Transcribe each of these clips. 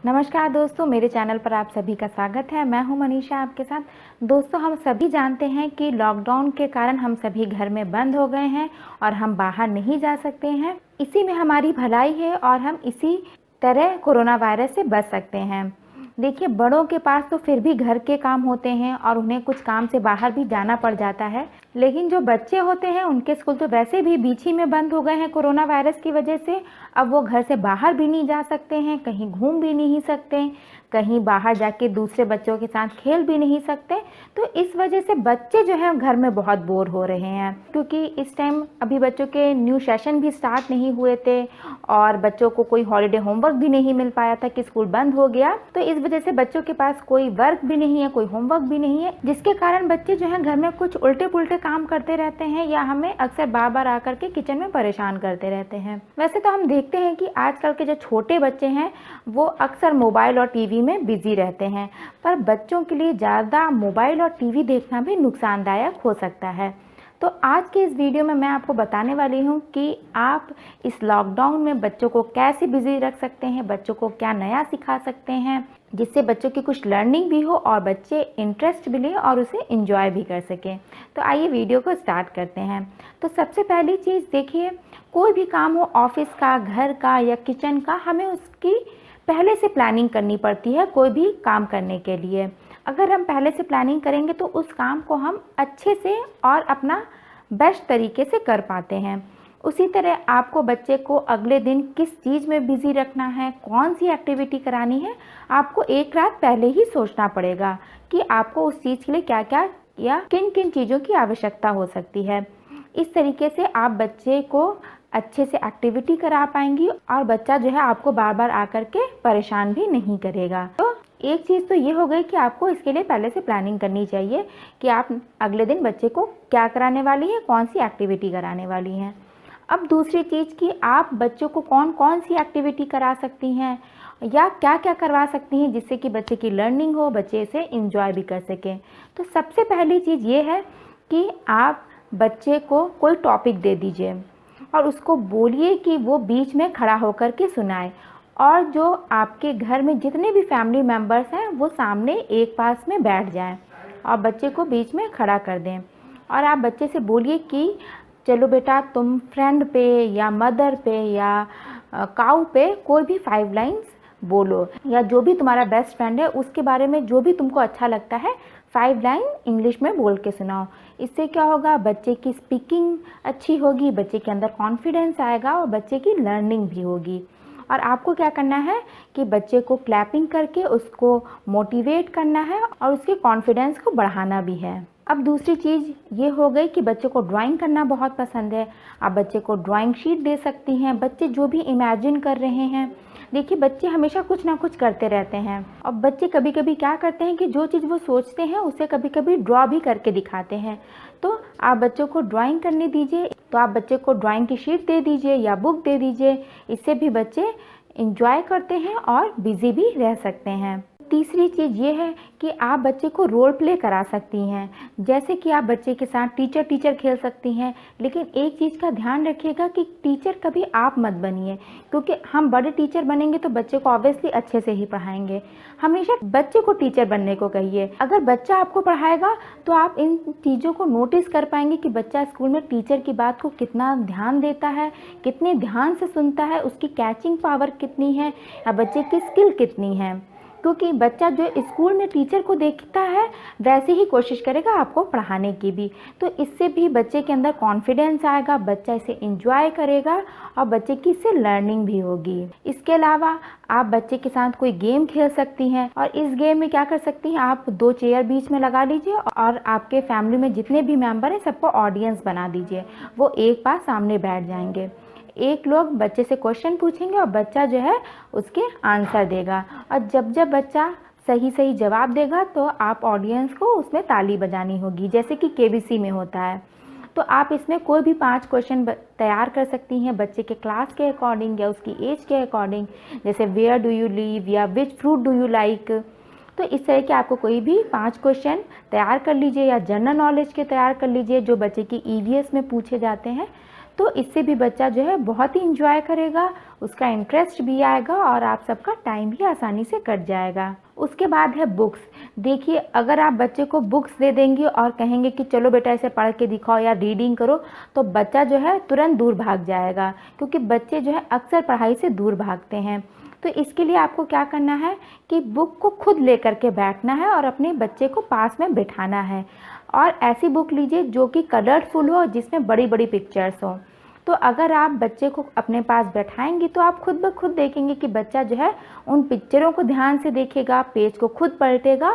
नमस्कार दोस्तों, मेरे चैनल पर आप सभी का स्वागत है। मैं हूं मनीषा आपके साथ। दोस्तों, हम सभी जानते हैं कि लॉकडाउन के कारण हम सभी घर में बंद हो गए हैं और हम बाहर नहीं जा सकते हैं। इसी में हमारी भलाई है और हम इसी तरह कोरोना वायरस से बच सकते हैं। देखिए, बड़ों के पास तो फिर भी घर के काम होते हैं और उन्हें कुछ काम से बाहर भी जाना पड़ जाता है, लेकिन जो बच्चे होते हैं उनके स्कूल तो वैसे भी बीच ही में बंद हो गए हैं कोरोना वायरस की वजह से। अब वो घर से बाहर भी नहीं जा सकते हैं, कहीं घूम भी नहीं सकते, कहीं बाहर जाके दूसरे बच्चों के साथ खेल भी नहीं सकते। तो इस वजह से बच्चे जो हैं घर में बहुत बोर हो रहे हैं, क्योंकि इस टाइम अभी बच्चों के न्यू सेशन भी स्टार्ट नहीं हुए थे और बच्चों को कोई हॉलीडे होमवर्क भी नहीं मिल पाया था कि स्कूल बंद हो गया। तो इस वजह से बच्चों के पास कोई वर्क भी नहीं है, कोई होमवर्क भी नहीं है, जिसके कारण बच्चे जो है घर में कुछ उल्टे पुल्टे काम करते रहते हैं या हमें अक्सर बार बार आकर के किचन में परेशान करते रहते हैं। वैसे तो हम देखते हैं कि आजकल के जो छोटे बच्चे हैं वो अक्सर मोबाइल और टीवी में बिजी रहते हैं, पर बच्चों के लिए ज़्यादा मोबाइल और टीवी देखना भी नुकसानदायक हो सकता है। तो आज के इस वीडियो में मैं आपको बताने वाली हूँ कि आप इस लॉकडाउन में बच्चों को कैसे बिजी रख सकते हैं, बच्चों को क्या नया सिखा सकते हैं जिससे बच्चों की कुछ लर्निंग भी हो और बच्चे इंटरेस्ट भी लें और उसे एंजॉय भी कर सकें। तो आइए वीडियो को स्टार्ट करते हैं। तो सबसे पहली चीज़ देखिए, कोई भी काम हो, ऑफिस का, घर का या किचन का, हमें उसकी पहले से प्लानिंग करनी पड़ती है कोई भी काम करने के लिए। अगर हम पहले से प्लानिंग करेंगे तो उस काम को हम अच्छे से और अपना बेस्ट तरीके से कर पाते हैं। उसी तरह आपको बच्चे को अगले दिन किस चीज़ में बिज़ी रखना है, कौन सी एक्टिविटी करानी है, आपको एक रात पहले ही सोचना पड़ेगा कि आपको उस चीज़ के लिए क्या क्या या किन किन चीज़ों की आवश्यकता हो सकती है। इस तरीके से आप बच्चे को अच्छे से एक्टिविटी करा पाएंगी और बच्चा जो है आपको बार बार आकर के परेशान भी नहीं करेगा। तो एक चीज़ तो ये हो गई कि आपको इसके लिए पहले से प्लानिंग करनी चाहिए कि आप अगले दिन बच्चे को क्या कराने वाली हैं, कौन सी एक्टिविटी कराने वाली हैं। अब दूसरी चीज़ कि आप बच्चों को कौन कौन सी एक्टिविटी करा सकती हैं या क्या क्या करवा सकती हैं जिससे कि बच्चे की लर्निंग हो, बच्चे इसे इंजॉय भी कर सकें। तो सबसे पहली चीज़ ये है कि आप बच्चे को कोई टॉपिक दे दीजिए और उसको बोलिए कि वो बीच में खड़ा होकर के सुनाए, और जो आपके घर में जितने भी फैमिली मेम्बर्स हैं वो सामने एक पास में बैठ जाएं और बच्चे को बीच में खड़ा कर दें। और आप बच्चे से बोलिए कि चलो बेटा, तुम फ्रेंड पे या मदर पे या काऊ पे कोई भी 5 लाइन्स बोलो, या जो भी तुम्हारा बेस्ट फ्रेंड है उसके बारे में जो भी तुमको अच्छा लगता है 5 लाइन इंग्लिश में बोल के सुनाओ। इससे क्या होगा, बच्चे की स्पीकिंग अच्छी होगी, बच्चे के अंदर कॉन्फिडेंस आएगा और बच्चे की लर्निंग भी होगी। और आपको क्या करना है कि बच्चे को क्लैपिंग करके उसको मोटिवेट करना है और उसके कॉन्फिडेंस को बढ़ाना भी है। अब दूसरी चीज़ ये हो गई कि बच्चे को ड्राइंग करना बहुत पसंद है। आप बच्चे को ड्राइंग शीट दे सकती हैं। बच्चे जो भी इमेजिन कर रहे हैं, देखिए बच्चे हमेशा कुछ ना कुछ करते रहते हैं और बच्चे कभी कभी क्या करते हैं कि जो चीज़ वो सोचते हैं उसे कभी कभी ड्रॉ भी करके दिखाते हैं। तो आप बच्चों को ड्राइंग करने दीजिए, तो आप बच्चे को ड्राइंग की शीट दे दीजिए या बुक दे दीजिए। इससे भी बच्चे इंजॉय करते हैं और बिजी भी रह सकते हैं। तीसरी चीज़ ये है कि आप बच्चे को रोल प्ले करा सकती हैं, जैसे कि आप बच्चे के साथ टीचर टीचर खेल सकती हैं। लेकिन एक चीज़ का ध्यान रखिएगा कि टीचर कभी आप मत बनिए, क्योंकि हम बड़े टीचर बनेंगे तो बच्चे को ऑब्वियसली अच्छे से ही पढ़ाएंगे। हमेशा बच्चे को टीचर बनने को कहिए। अगर बच्चा आपको पढ़ाएगा तो आप इन चीज़ों को नोटिस कर पाएंगे कि बच्चा स्कूल में टीचर की बात को कितना ध्यान देता है, कितने ध्यान से सुनता है, उसकी कैचिंग पावर कितनी है या बच्चे की स्किल कितनी है। क्योंकि बच्चा जो स्कूल में टीचर को देखता है वैसे ही कोशिश करेगा आपको पढ़ाने की भी। तो इससे भी बच्चे के अंदर कॉन्फिडेंस आएगा, बच्चा इसे एंजॉय करेगा और बच्चे की इससे लर्निंग भी होगी। इसके अलावा आप बच्चे के साथ कोई गेम खेल सकती हैं और इस गेम में क्या कर सकती हैं, आप 2 चेयर बीच में लगा लीजिए और आपके फैमिली में जितने भी मेंबर हैं सबको ऑडियंस बना दीजिए। वो एक पास सामने बैठ जाएंगे, एक लोग बच्चे से क्वेश्चन पूछेंगे और बच्चा जो है उसके आंसर देगा, और जब जब बच्चा सही सही जवाब देगा तो आप ऑडियंस को उसमें ताली बजानी होगी, जैसे कि केबीसी में होता है। तो आप इसमें कोई भी 5 क्वेश्चन तैयार कर सकती हैं बच्चे के क्लास के अकॉर्डिंग या उसकी एज के अकॉर्डिंग, जैसे वेयर डू यू लिव या which fruit do you like. तो इस तरह के आपको कोई भी 5 क्वेश्चन तैयार कर लीजिए या जनरल नॉलेज के तैयार कर लीजिए जो बच्चे की ईवीएस में पूछे जाते हैं। तो इससे भी बच्चा जो है बहुत ही इंजॉय करेगा, उसका इंटरेस्ट भी आएगा और आप सबका टाइम भी आसानी से कट जाएगा। उसके बाद है बुक्स। देखिए, अगर आप बच्चे को बुक्स दे देंगी और कहेंगे कि चलो बेटा इसे पढ़ के दिखाओ या रीडिंग करो, तो बच्चा जो है तुरंत दूर भाग जाएगा, क्योंकि बच्चे जो है अक्सर पढ़ाई से दूर भागते हैं। तो इसके लिए आपको क्या करना है कि बुक को खुद लेकर के बैठना है और अपने बच्चे को पास में बिठाना है, और ऐसी बुक लीजिए जो कि कलरफुल हो, जिसमें बड़ी बड़ी पिक्चर्स हो। तो अगर आप बच्चे को अपने पास बैठाएंगी तो आप खुद ब खुद देखेंगे कि बच्चा जो है उन पिक्चरों को ध्यान से देखेगा, पेज को खुद पलटेगा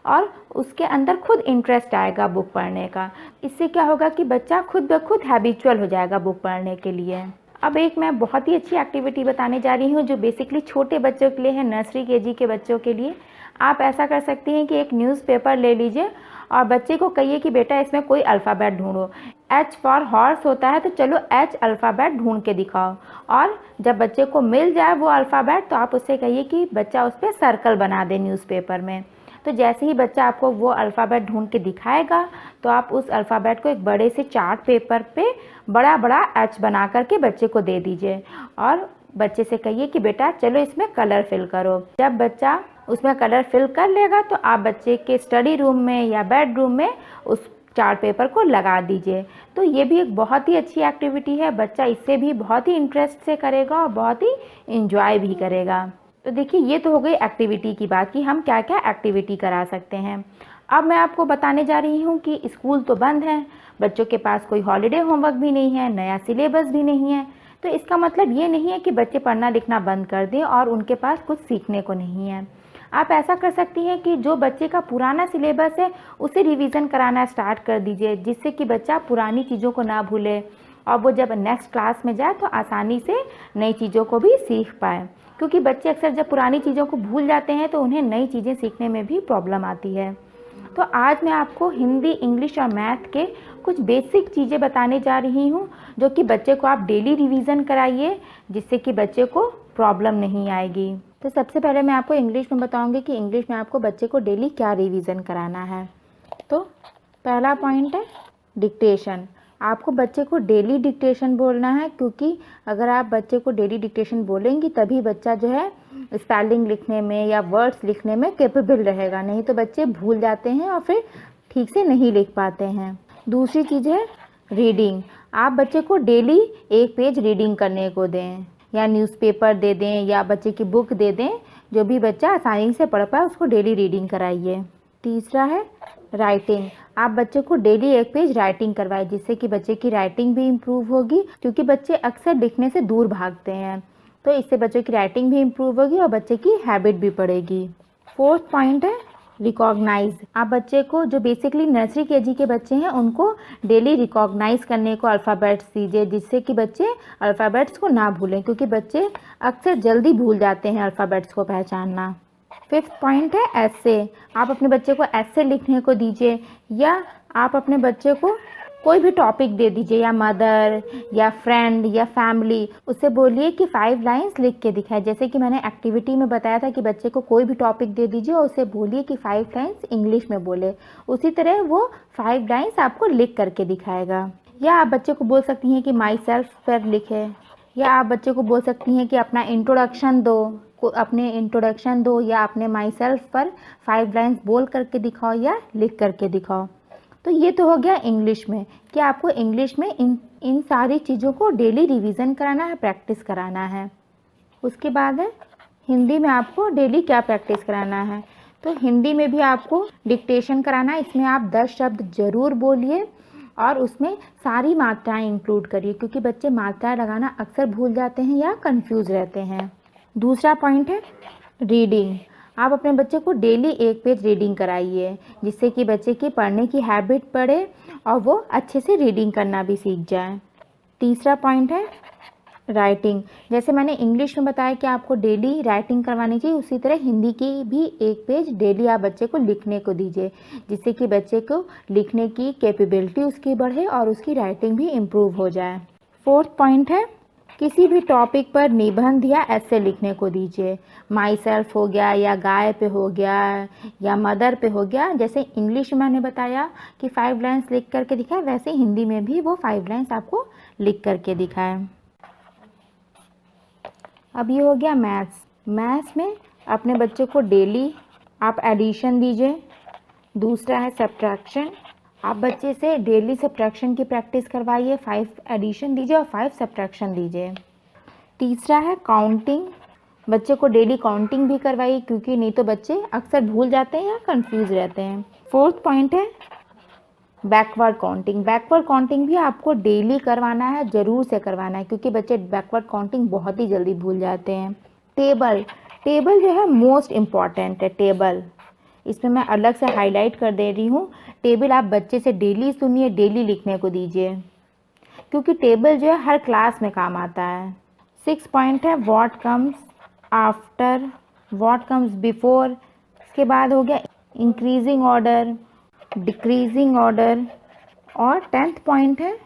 और उसके अंदर खुद इंटरेस्ट आएगा बुक पढ़ने का। इससे क्या होगा कि बच्चा खुद ब खुद हैबिचुअल हो जाएगा बुक पढ़ने के लिए। अब एक मैं बहुत ही अच्छी एक्टिविटी बताने जा रही हूँ जो बेसिकली छोटे बच्चों के लिए है, नर्सरी केजी के बच्चों के लिए। आप ऐसा कर सकती हैं कि एक न्यूज़पेपर ले लीजिए और बच्चे को कहिए कि बेटा इसमें कोई अल्फ़ाबेट ढूंढो। H फॉर हॉर्स होता है, तो चलो H अल्फ़ाबेट ढूंढ के दिखाओ। और जब बच्चे को मिल जाए वो अल्फ़ाबेट तो आप उससे कहिए कि बच्चा उस पर सर्कल बना दे न्यूज़पेपर में। तो जैसे ही बच्चा आपको वो अल्फ़ाबेट ढूंढ के दिखाएगा तो आप उस अल्फ़ाबेट को एक बड़े से चार्ट पेपर पे बड़ा बड़ा H बना करके बच्चे को दे दीजिए और बच्चे से कहिए कि बेटा चलो इसमें कलर फिल करो। जब बच्चा उसमें कलर फिल कर लेगा तो आप बच्चे के स्टडी रूम में या बेडरूम में उस चार्ट पेपर को लगा दीजिए। तो ये भी एक बहुत ही अच्छी एक्टिविटी है, बच्चा इससे भी बहुत ही इंटरेस्ट से करेगा और बहुत ही इंजॉय भी करेगा। तो देखिए, ये तो हो गई एक्टिविटी की बात कि हम क्या क्या एक्टिविटी करा सकते हैं। अब मैं आपको बताने जा रही हूँ कि स्कूल तो बंद है, बच्चों के पास कोई हॉलीडे होमवर्क भी नहीं है, नया सिलेबस भी नहीं है। तो इसका मतलब ये नहीं है कि बच्चे पढ़ना लिखना बंद कर दें और उनके पास कुछ सीखने को नहीं है। आप ऐसा कर सकती हैं कि जो बच्चे का पुराना सिलेबस है उसे रिवीजन कराना स्टार्ट कर दीजिए, जिससे कि बच्चा पुरानी चीज़ों को ना भूले और वो जब नेक्स्ट क्लास में जाए तो आसानी से नई चीज़ों को भी सीख पाए। क्योंकि बच्चे अक्सर जब पुरानी चीज़ों को भूल जाते हैं तो उन्हें नई चीज़ें सीखने में भी प्रॉब्लम आती है। तो आज मैं आपको हिंदी, इंग्लिश और मैथ के कुछ बेसिक चीज़ें बताने जा रही हूँ जो कि बच्चे को आप डेली रिवीजन कराइए, जिससे कि बच्चे को प्रॉब्लम नहीं आएगी। तो सबसे पहले मैं आपको इंग्लिश में बताऊंगी कि इंग्लिश में आपको बच्चे को डेली क्या रिवीजन कराना है। तो पहला पॉइंट है डिक्टेशन। आपको बच्चे को डेली डिक्टेशन बोलना है, क्योंकि अगर आप बच्चे को डेली डिक्टेशन बोलेंगी तभी बच्चा जो है स्पेलिंग लिखने में या वर्ड्स लिखने में कैपेबल रहेगा, नहीं तो बच्चे भूल जाते हैं और फिर ठीक से नहीं लिख पाते हैं। दूसरी चीज़ है रीडिंग। आप बच्चे को डेली एक पेज रीडिंग करने को दें, या न्यूज़पेपर दे दें या बच्चे की बुक दे दें, जो भी बच्चा आसानी से पढ़ पाए उसको डेली रीडिंग कराइए। तीसरा है राइटिंग। आप बच्चे को डेली एक पेज राइटिंग करवाएं, जिससे कि बच्चे की राइटिंग भी इम्प्रूव होगी, क्योंकि बच्चे अक्सर लिखने से दूर भागते हैं। तो इससे बच्चों की राइटिंग भी इम्प्रूव होगी और बच्चे की हैबिट भी बढ़ेगी। फोर्थ पॉइंट है रिकॉग्नाइज। आप बच्चे को, जो बेसिकली नर्सरी केजी के बच्चे हैं, उनको डेली रिकॉग्नाइज करने को अल्फ़ाबेट्स दीजिए, जिससे कि बच्चे अल्फ़ाबेट्स को ना भूलें, क्योंकि बच्चे अक्सर जल्दी भूल जाते हैं अल्फ़ाबेट्स को पहचानना। फिफ्थ पॉइंट है एस्से। आप अपने बच्चे को एस्से लिखने को दीजिए, या आप अपने बच्चे को कोई भी टॉपिक दे दीजिए, या मदर या फ्रेंड या फैमिली, उससे बोलिए कि 5 लाइंस लिख के दिखाए। जैसे कि मैंने एक्टिविटी में बताया था कि बच्चे को कोई भी टॉपिक दे दीजिए और उसे बोलिए कि 5 लाइंस इंग्लिश में बोले, उसी तरह वो 5 लाइंस आपको लिख करके दिखाएगा। या आप बच्चे को बोल सकती हैं कि माई सेल्फ पर लिखे, या आप बच्चे को बोल सकती हैं कि अपना इंट्रोडक्शन दो, या अपने माई सेल्फ पर 5 लाइंस बोल करके दिखाओ या लिख करके दिखाओ। तो ये तो हो गया इंग्लिश में कि आपको इंग्लिश में इन सारी चीज़ों को डेली रिवीजन कराना है, प्रैक्टिस कराना है। उसके बाद है हिंदी में आपको डेली क्या प्रैक्टिस कराना है। तो हिंदी में भी आपको डिक्टेशन कराना है। इसमें आप 10 शब्द ज़रूर बोलिए और उसमें सारी मात्राएं इंक्लूड करिए, क्योंकि बच्चे मात्राएं लगाना अक्सर भूल जाते हैं या कंफ्यूज रहते हैं। दूसरा पॉइंट है रीडिंग। आप अपने बच्चे को डेली एक पेज रीडिंग कराइए, जिससे कि बच्चे की पढ़ने की हैबिट बढ़े और वो अच्छे से रीडिंग करना भी सीख जाए। तीसरा पॉइंट है राइटिंग। जैसे मैंने इंग्लिश में बताया कि आपको डेली राइटिंग करवानी चाहिए, उसी तरह हिंदी की भी एक पेज डेली आप बच्चे को लिखने को दीजिए, जिससे कि बच्चे को लिखने की कैपेबिलिटी उसकी बढ़े और उसकी राइटिंग भी इम्प्रूव हो जाए। फोर्थ पॉइंट है किसी भी टॉपिक पर निबंध या ऐसे लिखने को दीजिए। माई सेल्फ हो गया, या गाय पे हो गया, या मदर पे हो गया। जैसे इंग्लिश में मैंने बताया कि 5 लाइन्स लिख करके दिखाया, वैसे हिंदी में भी वो 5 लाइन्स आपको लिख करके दिखाएं। अब ये हो गया मैथ्स। मैथ्स में अपने बच्चे को डेली आप एडिशन दीजिए। दूसरा है सब्ट्रैक्शन, आप बच्चे से डेली सब्ट्रैक्शन की प्रैक्टिस करवाइए, 5 एडिशन दीजिए और 5 सब्ट्रैक्शन दीजिए। तीसरा है काउंटिंग, बच्चे को डेली काउंटिंग भी करवाइए, क्योंकि नहीं तो बच्चे अक्सर भूल जाते हैं या कंफ्यूज रहते हैं। फोर्थ पॉइंट है बैकवर्ड काउंटिंग। बैकवर्ड काउंटिंग भी आपको डेली करवाना है, ज़रूर से करवाना है, क्योंकि बच्चे बैकवर्ड काउंटिंग बहुत ही जल्दी भूल जाते हैं। टेबल, टेबल जो है मोस्ट इम्पॉर्टेंट है। टेबल इसमें मैं अलग से हाईलाइट कर दे रही हूँ। टेबल आप बच्चे से डेली सुनिए, डेली लिखने को दीजिए, क्योंकि टेबल जो है हर क्लास में काम आता है। 6 पॉइंट है what comes after, what comes before. इसके बाद हो गया इंक्रीजिंग ऑर्डर, डिक्रीजिंग ऑर्डर, और 10th पॉइंट है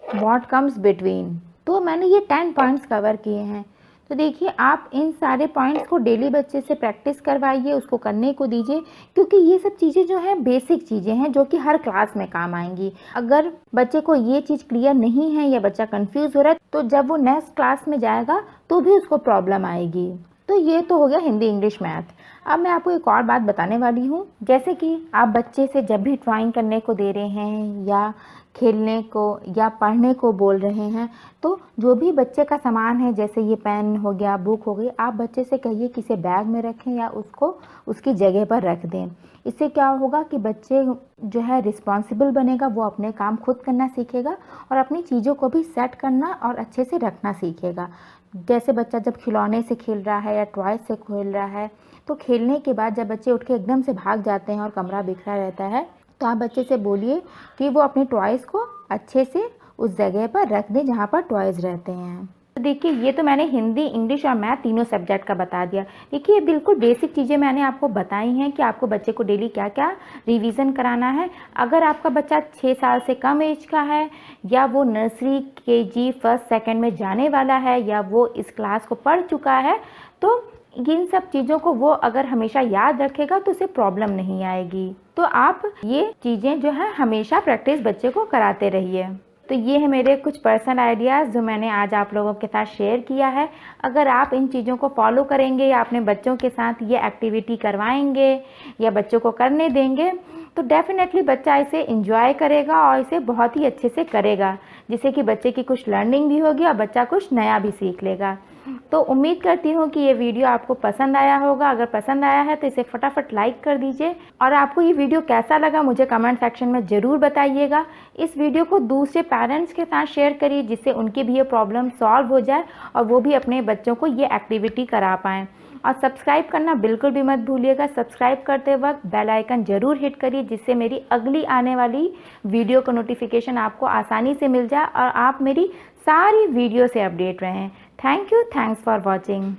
व्हाट कम्स बिटवीन। तो मैंने ये 10 पॉइंट्स कवर किए हैं। तो देखिए, आप इन सारे पॉइंट्स को डेली बच्चे से प्रैक्टिस करवाइए, उसको करने को दीजिए, क्योंकि ये सब चीज़ें जो हैं बेसिक चीज़ें हैं जो कि हर क्लास में काम आएंगी। अगर बच्चे को ये चीज़ क्लियर नहीं है या बच्चा कंफ्यूज हो रहा है, तो जब वो नेक्स्ट क्लास में जाएगा तो भी उसको प्रॉब्लम आएगी। तो ये तो हो गया हिंदी, इंग्लिश, मैथ। अब मैं आपको एक और बात बताने वाली हूँ। जैसे कि आप बच्चे से जब भी ड्राइंग करने को दे रहे हैं या खेलने को या पढ़ने को बोल रहे हैं, तो जो भी बच्चे का सामान है, जैसे ये पेन हो गया, बुक हो गई, आप बच्चे से कहिए कि इसे बैग में रखें या उसको उसकी जगह पर रख दें। इससे क्या होगा कि बच्चे जो है रिस्पॉन्सिबल बनेगा, वो अपने काम खुद करना सीखेगा और अपनी चीज़ों को भी सेट करना और अच्छे से रखना सीखेगा। जैसे बच्चा जब खिलौने से खेल रहा है या टॉय से खेल रहा है, तो खेलने के बाद जब बच्चे उठ के एकदम से भाग जाते हैं और कमरा बिखरा रहता है, तो आप बच्चे से बोलिए कि वो अपने टॉयज़ को अच्छे से उस जगह पर रख दें जहाँ पर टॉयज़ रहते हैं। तो देखिए, ये तो मैंने हिंदी, इंग्लिश और मैथ तीनों सब्जेक्ट का बता दिया। देखिए, ये बिल्कुल बेसिक चीज़ें मैंने आपको बताई हैं कि आपको बच्चे को डेली क्या क्या रिवीजन कराना है। अगर आपका बच्चा 6 साल से कम एज का है, या वो नर्सरी, केजी, फर्स्ट, सेकंड में जाने वाला है, या वो इस क्लास को पढ़ चुका है, तो इन सब चीज़ों को वो अगर हमेशा याद रखेगा तो उसे प्रॉब्लम नहीं आएगी। तो आप ये चीज़ें जो है हमेशा प्रैक्टिस बच्चे को कराते रहिए। तो ये है मेरे कुछ पर्सनल आइडियाज़ जो मैंने आज आप लोगों के साथ शेयर किया है। अगर आप इन चीज़ों को फॉलो करेंगे या अपने बच्चों के साथ ये एक्टिविटी करवाएंगे या बच्चों को करने देंगे, तो डेफिनेटली बच्चा इसे एंजॉय करेगा और इसे बहुत ही अच्छे से करेगा, जिससे कि बच्चे की कुछ लर्निंग भी होगी और बच्चा कुछ नया भी सीख लेगा। तो उम्मीद करती हूँ कि ये वीडियो आपको पसंद आया होगा। अगर पसंद आया है तो इसे फटाफट लाइक कर दीजिए, और आपको ये वीडियो कैसा लगा मुझे कमेंट सेक्शन में ज़रूर बताइएगा। इस वीडियो को दूसरे पेरेंट्स के साथ शेयर करिए, जिससे उनकी भी ये प्रॉब्लम सॉल्व हो जाए और वो भी अपने बच्चों को ये एक्टिविटी करा पाएँ। और सब्सक्राइब करना बिल्कुल भी मत भूलिएगा। सब्सक्राइब करते वक्त बेल आइकन ज़रूर हिट करिए, जिससे मेरी अगली आने वाली वीडियो का नोटिफिकेशन आपको आसानी से मिल जाए और आप मेरी सारी वीडियो से अपडेट रहें। Thank you, thanks for watching.